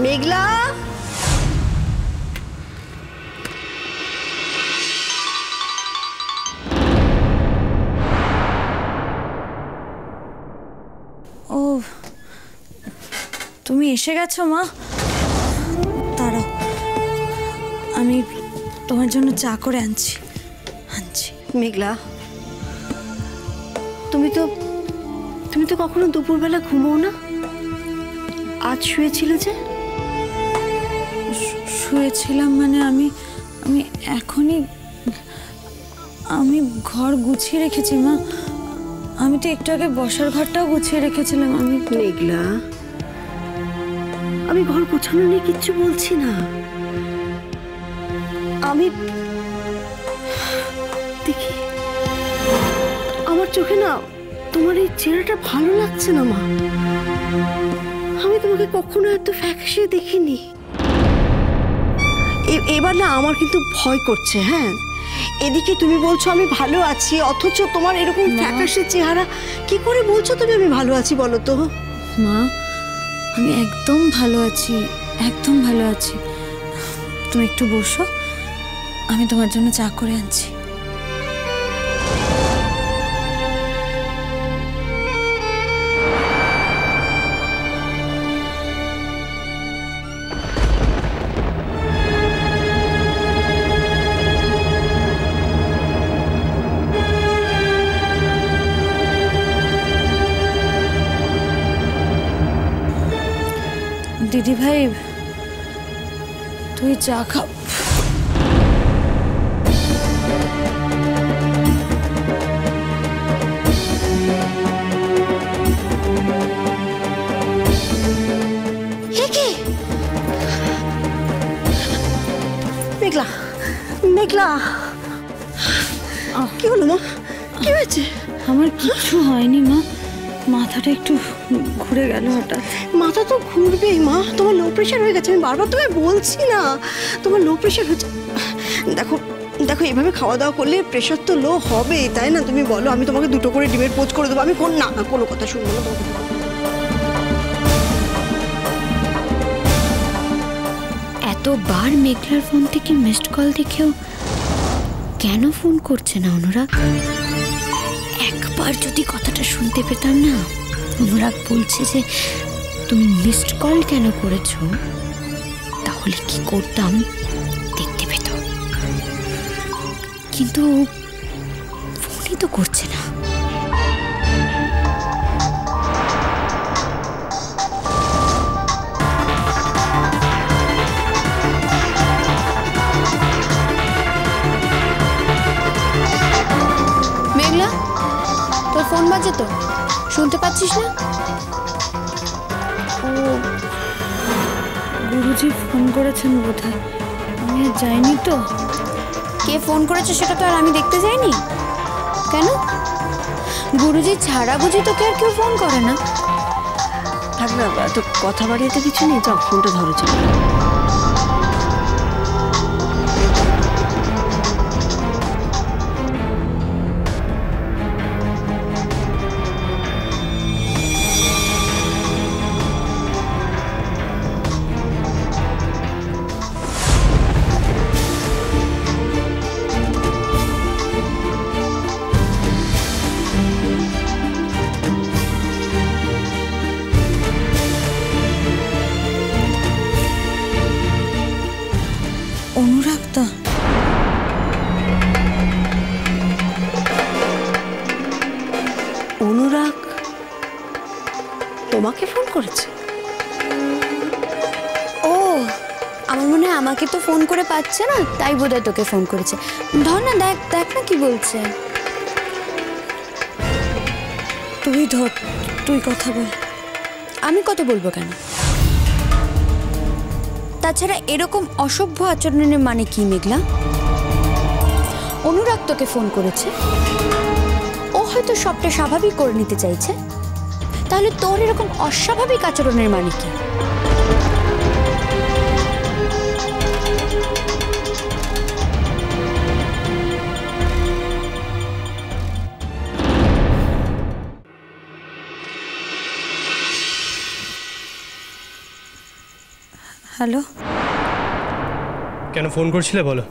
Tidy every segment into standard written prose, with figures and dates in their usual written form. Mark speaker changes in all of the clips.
Speaker 1: মেঘলা,
Speaker 2: ও তুমি এসে গেছো মা? দাঁড়াও, আমি তোমার জন্য চা করে আনছি।
Speaker 1: মেঘলা, তুমি তো কখনো দুপুরবেলা ঘুমো না? আজ শুয়েছিলে যে?
Speaker 2: শুয়েছিলাম মানে আমি এখনই ঘর গুছিয়ে রেখেছি মা। আমি তো একটু আগে বসার ঘরটাও গুছিয়ে রেখেছিলাম।
Speaker 1: মেঘলা, আমি ঘর গোছানো নিয়ে কিচ্ছু বলছি না। আমি দেখি আমার চোখে না তোমার এই চেহারাটা ভালো লাগছে না মা। আমি তোমাকে কখনো এত ফ্যাকাশে দেখিনি। এবার না আমার কিন্তু ভয় করছে। হ্যাঁ, এদিকে তুমি বলছো আমি ভালো আছি, অথচ তোমার এরকম ফ্যাকাশে চেহারা। কি করে বলছো তুমি আমি ভালো আছি বলো তো?
Speaker 2: মা, আমি একদম ভালো আছি, একদম ভালো আছি। তুমি একটু বসো, আমি তোমার জন্য চা করে আনছি। দিদি ভাই, তুই চা খা।
Speaker 1: মেঘলা, মেঘলা, কি হলো মা? কি হয়েছে?
Speaker 2: আমার কিছু হয়নি মা, মাথাটা একটু ঘুরে গেল হঠাৎ।
Speaker 1: মাথা তো ঘুরবেই মা, তোমার লো প্রেশার হয়ে গেছে। আমি বারবার তোমায় বলছি না তোমার লো প্রেশার হচ্ছে। দেখো দেখো, এভাবে খাওয়া দাওয়া করলে প্রেশার তো লো হবেই, তাই না? তুমি বলো, আমি তোমাকে 2টো করে ডিমের পোচ করে দেবো। আমি না কোনো কথা শুনবো না তোমাকে।
Speaker 3: এতবার মেঘলার ফোন থেকে মিসড কল দেখেও কেন ফোন করছে না অনুরাগ? একবার যদি কথাটা শুনতে পেতাম না। অনুরাগ বলছে যে তুমি মিসড কল কেন করেছো, তাহলে কি করতাম দেখতে পেত। কিন্তু ফোনই তো করছে না।
Speaker 4: মেঘলা, তোর ফোন বাজে তো, শুনতে পাচ্ছিস না?
Speaker 2: ও গুরুজি ফোন করেছেন বোধহয়, আমি আর যাইনি তো।
Speaker 4: কে ফোন করেছে সেটা তো আর আমি দেখতে যাইনি। কেন? গুরুজি ছাড়া বুঝি তোকে আর কেউ ফোন করে না?
Speaker 1: থাক না, তো কথা বাড়িয়ে তো কিছু নেই। যাও, ফোনটা ধরো। চলো।
Speaker 2: অনুরাগদা,
Speaker 1: অনুরাগ তোমাকে ফোন করেছে?
Speaker 4: ও, আমার মনে হয় আমাকে তো ফোন করে পাচ্ছে না, তাই বোধহয় তোকে ফোন করেছে। ধর না, দেখ দেখ না কি বলছে।
Speaker 2: তুই ধর, তুই কথা বল।
Speaker 4: আমি কত বলবো কেন? তাছাড়া এরকম অসভ্য আচরণের মানে কি মেঘলা? অনুরাগ তোকে ফোন করেছে, ও হয়তো সবটা স্বাভাবিক করে নিতে চাইছে। তাহলে তোর এরকম অস্বাভাবিক আচরণের মানে কি?
Speaker 2: হ্যালো,
Speaker 5: কেন ফোন করছিলে বলো?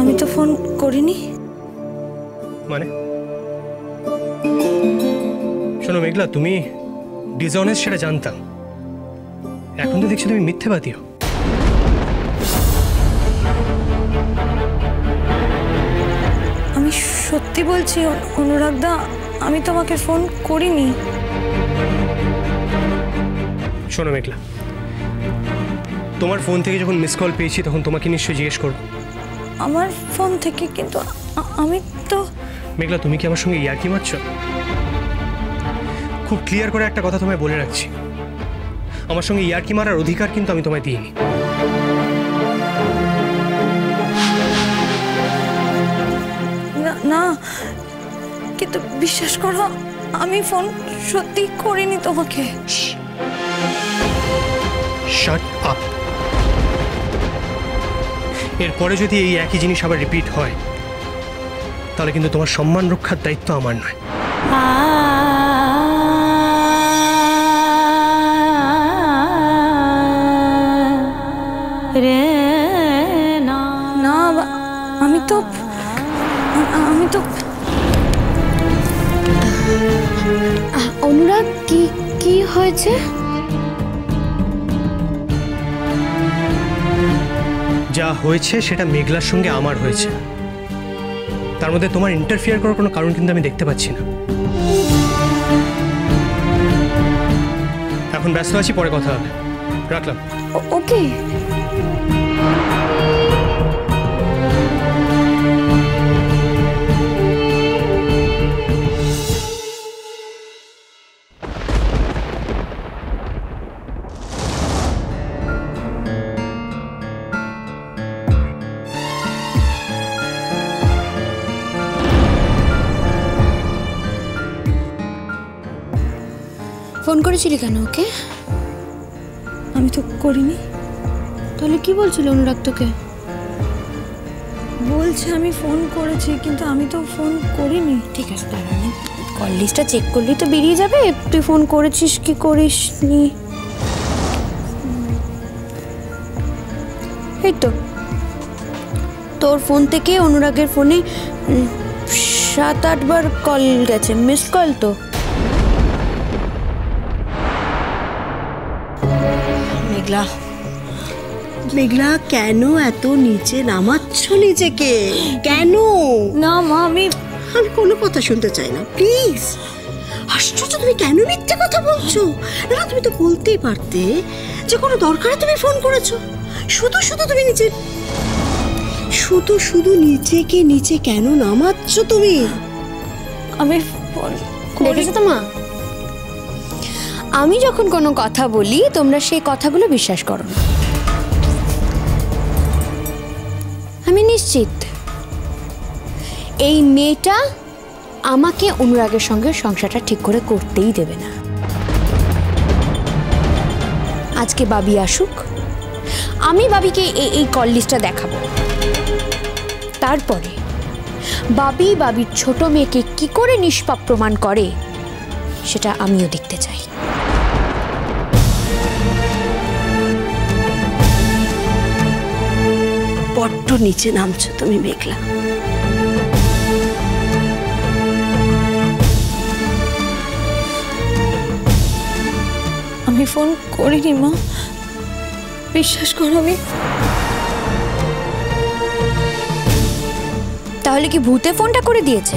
Speaker 2: আমি তো ফোন করিনি।
Speaker 5: মানে শোনো মেঘলা, তুমি ডিসঅনেস্ট সেটা জানতাম, এখন তো দেখছি তুমি মিথ্যেবাদীও।
Speaker 2: আমি সত্যি বলছি অনুরাগদা, আমি তোমাকে ফোন করিনি।
Speaker 5: শোনো মেঘলা, তোমার ফোন থেকে যখন মিস কল পেয়েছি তখন তোমাকে নিশ্চয়ই জিজ্ঞেস করবো।
Speaker 2: আমার ফোন থেকে? কিন্তু আমি তো...
Speaker 5: মেঘলা, তুমি কি আমার সঙ্গে ইয়ার্কি মারছো? খুব ক্লিয়ার করে একটা কথা তোমায় বলে রাখছি, আমার সঙ্গে ইয়ার্কি মারার অধিকার কিন্তু আমি তোমায় দিইনি।
Speaker 2: না, কিন্তু বিশ্বাস করো, আমি ফোন সত্যি করিনি তোমাকে।
Speaker 5: Shut up. এরপরে যদি এই একই জিনিস আবার রিপিট হয় তাহলে কিন্তু তোমার সম্মান রক্ষার দায়িত্ব আমার নয়।
Speaker 2: না, আমি তো
Speaker 3: অনুরাগ, কি হয়েছে?
Speaker 5: যা হয়েছে সেটা মেঘলার সঙ্গে আমার হয়েছে, তার মধ্যে তোমার ইন্টারফিয়ার করার কোনো কারণ কিন্তু আমি দেখতে পাচ্ছি না। এখন ব্যস্ত আছি, পরে কথা হবে, রাখলাম।
Speaker 3: ওকে। ফোন করেছিলি কেন ওকে?
Speaker 2: আমি তো করিনি।
Speaker 3: তাহলে কি বলছিল অনুরাগ তোকে?
Speaker 2: বলছে আমি ফোন করেছি, কিন্তু আমি তো ফোন করিনি।
Speaker 3: ঠিক আছে, দাঁড়া, আমি কল লিস্টটা চেক করলেই তো বেরিয়ে যাবে তুই ফোন করেছিস কি করিসনি। এই তো তোর ফোন থেকে অনুরাগের ফোনে 7-8 বার কল গেছে, মিস কল তো।
Speaker 1: মেঘলা, কেন এত নিচে নামাচ্ছ নিজেকে? কেন?
Speaker 2: না মা, আমি
Speaker 1: কোনো কথা শুনতে চাই না, প্লিজ। আশ্চর্য, তুমি কেন মিথ্যে কথা বলছো? না, তুমি তো বলতেই পারতে যে কোনো দরকারে তুমি ফোন করেছো। শুধু তুমি শুধু নিজেকে নিচে কেন নামাচ্ছ তুমি?
Speaker 2: আমি ফোন
Speaker 3: দেখেছো তো মা, আমি যখন কোনো কথা বলি তোমরা সেই কথাগুলো বিশ্বাস করো না। আমি নিশ্চিত এই মেয়েটা আমাকে অনুরাগের সঙ্গে সংসারটা ঠিক করে করতেই দেবে না। আজকে বাবি আসুক, আমি বাবিকে এই কল লিস্টটা দেখাবো, তারপরে বাবির ছোট মেয়েকে কি করে নিষ্পাপ প্রমাণ করে সেটা আমিও দেখতে চাই।
Speaker 1: বড্ড নিচে নামছো তুমি মেঘলা।
Speaker 2: আমি ফোন করিনি মা, বিশ্বাস করো। আমি
Speaker 3: তাহলে কি ভূতে ফোনটা করে দিয়েছে?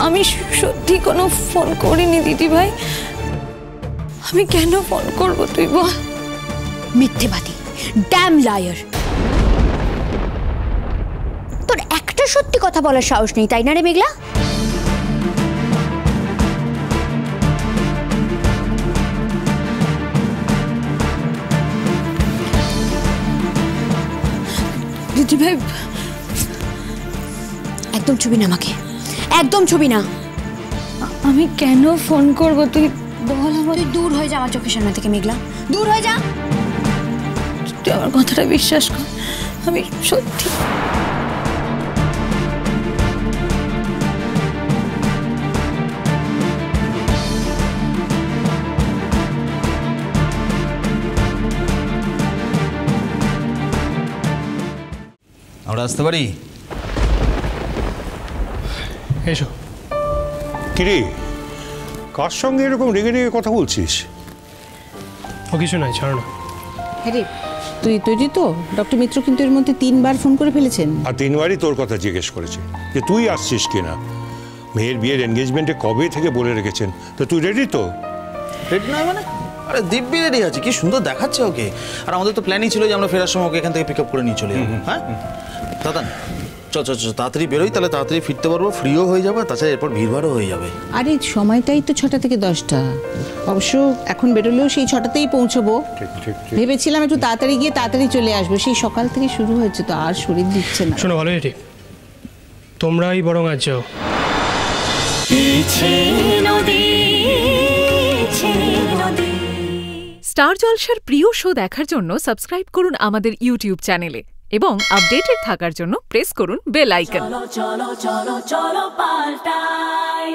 Speaker 2: আমি সত্যি কোনো ফোন করিনি দিদি ভাই। আমি কেন ফোন করব তুই বল?
Speaker 3: মিথ্যেবাদী, ড্যাম লায়ার। তোর একটা সত্যি কথা বলার সাহস নেই, তাই না রে মেঘলা?
Speaker 2: দিদি ভাই,
Speaker 3: একদম ছবি না আমাকে, একদম ছবি না।
Speaker 2: আমি কেন ফোন করব তুই বল আমার।
Speaker 3: তুই দূর হয়ে যা আমার চোখের সামনে থেকে মেঘলা, দূর হয়ে যা।
Speaker 2: তুই আমার কথাটা বিশ্বাস কর, আমি সত্যি
Speaker 6: আসতে পারি?
Speaker 5: এসো।
Speaker 7: কিরে, কার সঙ্গে এরকম রেগে রেগে কথা বলছিস?
Speaker 5: ও কিছু নয়, ছাড়ো না।
Speaker 8: হ্যাঁ, তুই তৈরি তো? ডক্টর মিত্র কিন্তু এর মধ্যে 3 বার ফোন করে ফেলেছেন।
Speaker 7: আর 3 বারই তোর কথা জিজ্ঞেস করেছে যে তুই আসছিস কিনা। মেয়ের বিয়ের এনগেজমেন্টে কবে থেকে বলে রেখেছেন, তো তুই রেডি তো?
Speaker 6: রেডি নয় মানে? আরে দিব্যি রেডি আছে, কি সুন্দর দেখাচ্ছে ওকে। আর আমাদের তো প্ল্যানই ছিল যে আমরা ফেরার সময় ওকে এখান থেকে পিক আপ করে নিয়ে চলে যাবো। হ্যাঁ দাদা, চল চল চল, তাড়াতাড়ি বেরোই, তাহলে তাড়াতাড়ি ফিরতে পারবো, ফ্রিও হয়ে যাবে, তাছাড়া এরপর ভিড়ভাড়ও হয়ে যাবে।
Speaker 8: আরে সময়টাই তো 6টা থেকে 10টা। অবশ্য এখন বেরোলেও সেই 6টাতেই পৌঁছবো। ভেবেছিলাম একটু তাড়াতাড়ি গিয়ে তাড়াতাড়ি চলে আসবো, সেই সকাল থেকে শুরু হয়েছে তো আর শরীর দিচ্ছে না।
Speaker 5: শোনো ভালোই ঠিক, তোমরাই বরং আজ যাও।
Speaker 9: স্টার জলসার প্রিয় শো দেখার জন্য সাবস্ক্রাইব করুন আমাদের ইউটিউব চ্যানেলে এবং আপডেটেড থাকার জন্য প্রেস করুন বেল আইকন।
Speaker 10: চলো চলো চলো চলো পাল্টাই।